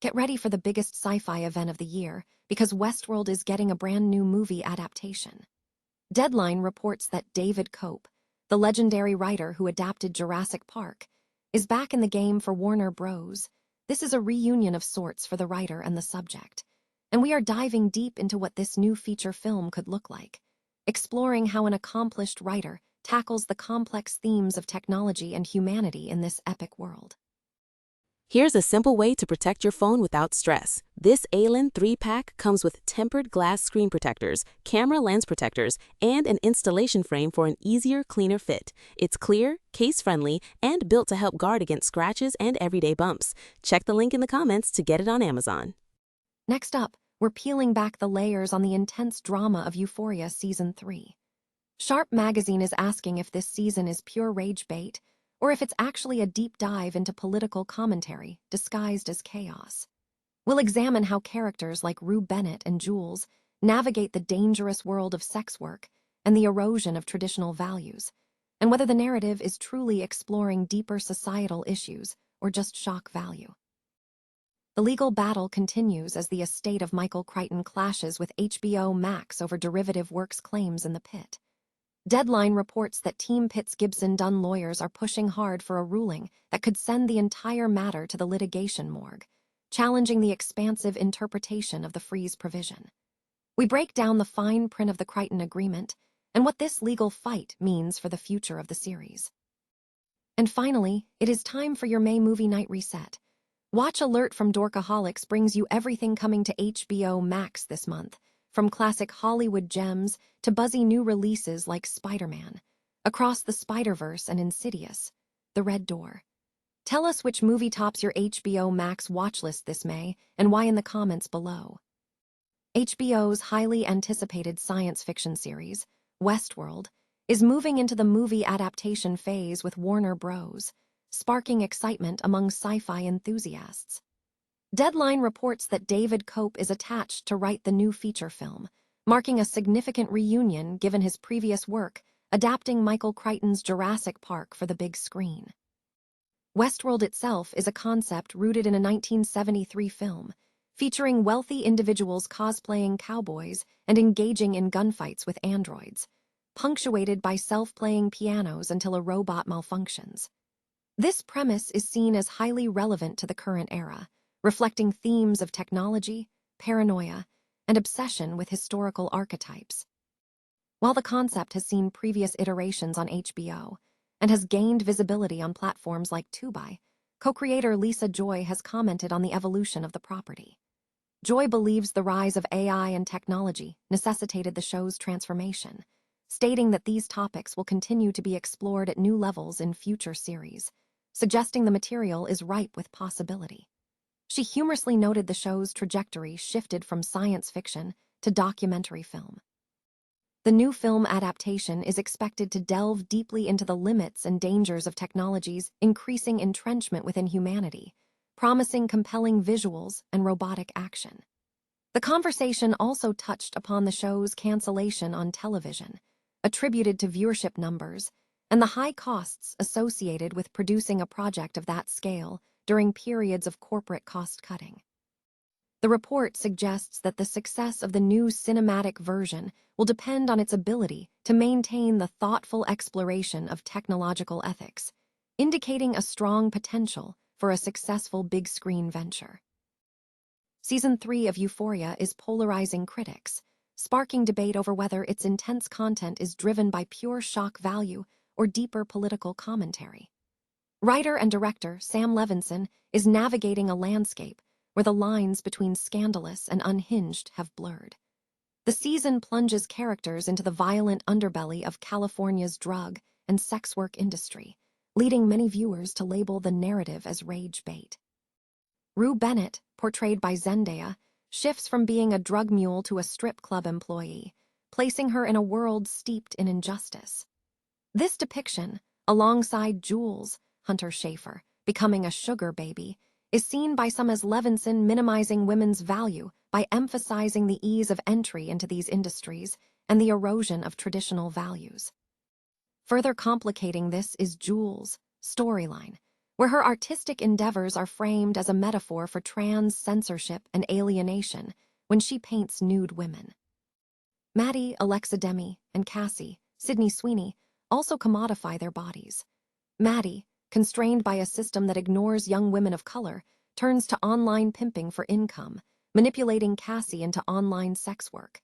Get ready for the biggest sci-fi event of the year, because Westworld is getting a brand new movie adaptation. Deadline reports that David Cope, the legendary writer who adapted Jurassic Park, is back in the game for Warner Bros. This is a reunion of sorts for the writer and the subject, and we are diving deep into what this new feature film could look like, exploring how an accomplished writer tackles the complex themes of technology and humanity in this epic world. Here's a simple way to protect your phone without stress. This ALEN 3-pack comes with tempered glass screen protectors, camera lens protectors, and an installation frame for an easier, cleaner fit. It's clear, case-friendly, and built to help guard against scratches and everyday bumps. Check the link in the comments to get it on Amazon. Next up, we're peeling back the layers on the intense drama of Euphoria Season 3. Sharp Magazine is asking if this season is pure rage bait, or if it's actually a deep dive into political commentary disguised as chaos. We'll examine how characters like Rue Bennett and Jules navigate the dangerous world of sex work and the erosion of traditional values, and whether the narrative is truly exploring deeper societal issues or just shock value. The legal battle continues as the estate of Michael Crichton clashes with HBO Max over derivative works claims in the Pitt. Deadline reports that Team Pitt's Gibson Dunn lawyers are pushing hard for a ruling that could send the entire matter to the litigation morgue, challenging the expansive interpretation of the freeze provision. We break down the fine print of the Crichton agreement and what this legal fight means for the future of the series. And finally, it is time for your May movie night reset. Watch Alert from Dorkaholics brings you everything coming to HBO Max this month, from classic Hollywood gems to buzzy new releases like Spider-Man, Across the Spider-Verse and Insidious, The Red Door. Tell us which movie tops your HBO Max watchlist this May and why in the comments below. HBO's highly anticipated science fiction series, Westworld, is moving into the movie adaptation phase with Warner Bros., sparking excitement among sci-fi enthusiasts. Deadline reports that David Cope is attached to write the new feature film, marking a significant reunion given his previous work adapting Michael Crichton's Jurassic Park for the big screen. Westworld itself is a concept rooted in a 1973 film, featuring wealthy individuals cosplaying cowboys and engaging in gunfights with androids, punctuated by self-playing pianos until a robot malfunctions. This premise is seen as highly relevant to the current era, reflecting themes of technology, paranoia, and obsession with historical archetypes. While the concept has seen previous iterations on HBO and has gained visibility on platforms like Tubi, co-creator Lisa Joy has commented on the evolution of the property. Joy believes the rise of AI and technology necessitated the show's transformation, stating that these topics will continue to be explored at new levels in future series, suggesting the material is ripe with possibility. She humorously noted the show's trajectory shifted from science fiction to documentary film. The new film adaptation is expected to delve deeply into the limits and dangers of technology's increasing entrenchment within humanity, promising compelling visuals and robotic action. The conversation also touched upon the show's cancellation on television, attributed to viewership numbers, and the high costs associated with producing a project of that scale during periods of corporate cost-cutting. The report suggests that the success of the new cinematic version will depend on its ability to maintain the thoughtful exploration of technological ethics, indicating a strong potential for a successful big-screen venture. Season 3 of Euphoria is polarizing critics, sparking debate over whether its intense content is driven by pure shock value or deeper political commentary. Writer and director Sam Levinson is navigating a landscape where the lines between scandalous and unhinged have blurred. The season plunges characters into the violent underbelly of California's drug and sex work industry, leading many viewers to label the narrative as rage bait. Rue Bennett, portrayed by Zendaya, shifts from being a drug mule to a strip club employee, placing her in a world steeped in injustice. This depiction, alongside Jules, Hunter Schafer, becoming a sugar baby, is seen by some as Levinson minimizing women's value by emphasizing the ease of entry into these industries and the erosion of traditional values. Further complicating this is Jules' storyline, where her artistic endeavors are framed as a metaphor for trans censorship and alienation when she paints nude women. Maddie, Alexa Demi, and Cassie, Sydney Sweeney, also commodify their bodies. Maddie, constrained by a system that ignores young women of color, turns to online pimping for income, manipulating Cassie into online sex work.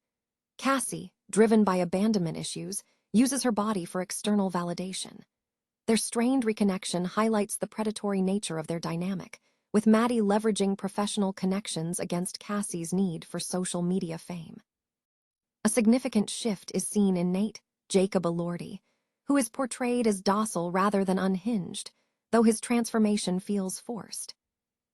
Cassie, driven by abandonment issues, uses her body for external validation. Their strained reconnection highlights the predatory nature of their dynamic, with Maddie leveraging professional connections against Cassie's need for social media fame. A significant shift is seen in Nate, Jacob Elordi, who is portrayed as docile rather than unhinged, though his transformation feels forced.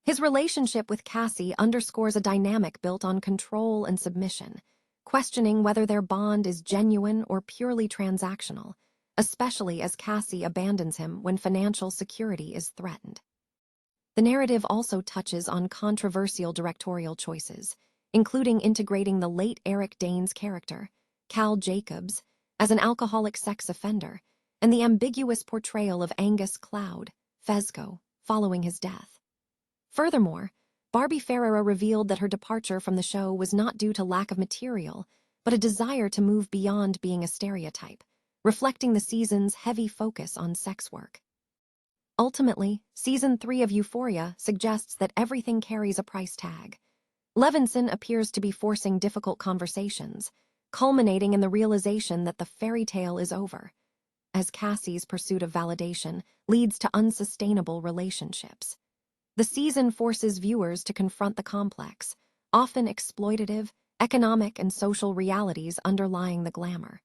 His relationship with Cassie underscores a dynamic built on control and submission, questioning whether their bond is genuine or purely transactional, especially as Cassie abandons him when financial security is threatened. The narrative also touches on controversial directorial choices, including integrating the late Eric Dane's character, Cal Jacobs, as an alcoholic sex offender, and the ambiguous portrayal of Angus Cloud, Fezco, following his death. Furthermore, Barbie Ferreira revealed that her departure from the show was not due to lack of material, but a desire to move beyond being a stereotype, reflecting the season's heavy focus on sex work. Ultimately, Season 3 of Euphoria suggests that everything carries a price tag. Levinson appears to be forcing difficult conversations, culminating in the realization that the fairy tale is over, as Cassie's pursuit of validation leads to unsustainable relationships. The season forces viewers to confront the complex, often exploitative, economic and social realities underlying the glamour.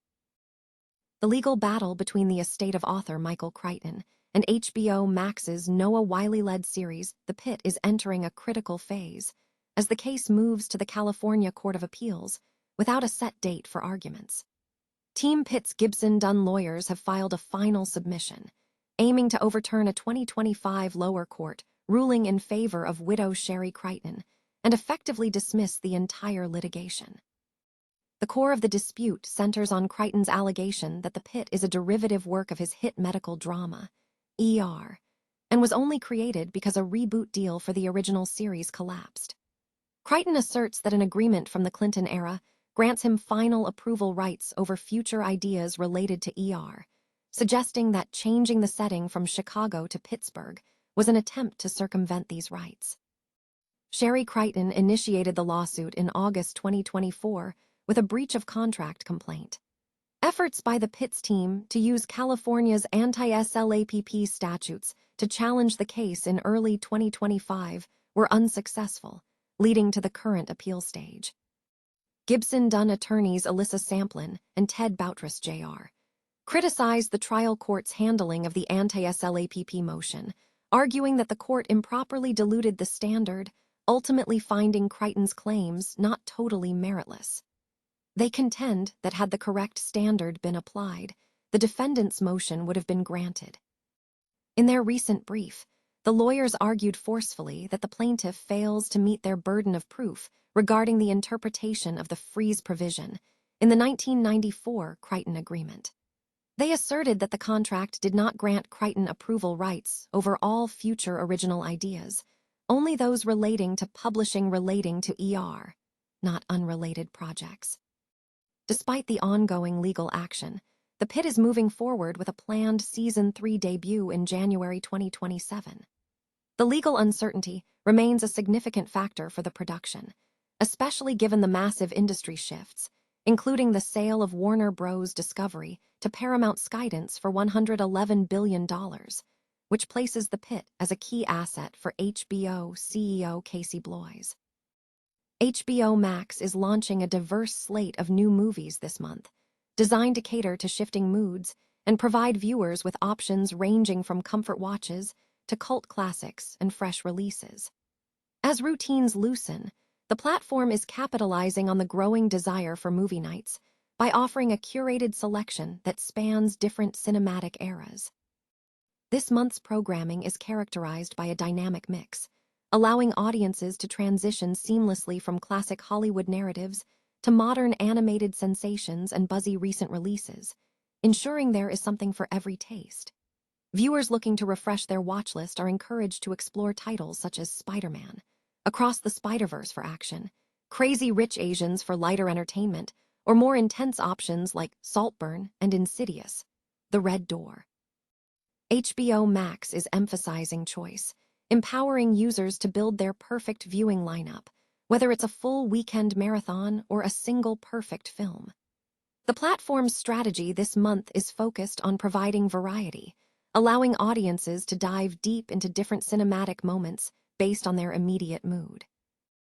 The legal battle between the estate of author Michael Crichton and HBO Max's Noah Wiley-led series The Pitt is entering a critical phase, as the case moves to the California Court of Appeals without a set date for arguments. Team Pitt's Gibson Dunn lawyers have filed a final submission, aiming to overturn a 2025 lower court ruling in favor of widow Sherry Crichton and effectively dismiss the entire litigation. The core of the dispute centers on Crichton's allegation that The Pitt is a derivative work of his hit medical drama, ER, and was only created because a reboot deal for the original series collapsed. Crichton asserts that an agreement from the Clinton era grants him final approval rights over future ideas related to ER, suggesting that changing the setting from Chicago to Pittsburgh was an attempt to circumvent these rights. Sherry Crichton initiated the lawsuit in August 2024 with a breach of contract complaint. Efforts by the Pitt's team to use California's anti-SLAPP statutes to challenge the case in early 2025 were unsuccessful, leading to the current appeal stage. Gibson Dunn attorneys Alyssa Samplin and Ted Boutros Jr. criticized the trial court's handling of the anti-SLAPP motion, arguing that the court improperly diluted the standard, ultimately finding Crichton's claims not totally meritless. They contend that had the correct standard been applied, the defendant's motion would have been granted. In their recent brief, the lawyers argued forcefully that the plaintiff fails to meet their burden of proof regarding the interpretation of the freeze provision in the 1994 Crichton Agreement. They asserted that the contract did not grant Crichton approval rights over all future original ideas, only those relating to publishing relating to ER, not unrelated projects. Despite the ongoing legal action, The Pitt is moving forward with a planned Season 3 debut in January 2027. The legal uncertainty remains a significant factor for the production, especially given the massive industry shifts, including the sale of Warner Bros. Discovery to Paramount Skydance for $111 billion, which places The Pitt as a key asset for HBO CEO Casey Bloys. HBO Max is launching a diverse slate of new movies this month, designed to cater to shifting moods and provide viewers with options ranging from comfort watches to cult classics and fresh releases. As routines loosen, the platform is capitalizing on the growing desire for movie nights by offering a curated selection that spans different cinematic eras. This month's programming is characterized by a dynamic mix, allowing audiences to transition seamlessly from classic Hollywood narratives to modern animated sensations and buzzy recent releases, ensuring there is something for every taste. Viewers looking to refresh their watch list are encouraged to explore titles such as Spider-Man, Across the Spider-Verse for action, Crazy Rich Asians for lighter entertainment, or more intense options like Saltburn and Insidious, The Red Door. HBO Max is emphasizing choice, empowering users to build their perfect viewing lineup, whether it's a full weekend marathon or a single perfect film. The platform's strategy this month is focused on providing variety, allowing audiences to dive deep into different cinematic moments based on their immediate mood.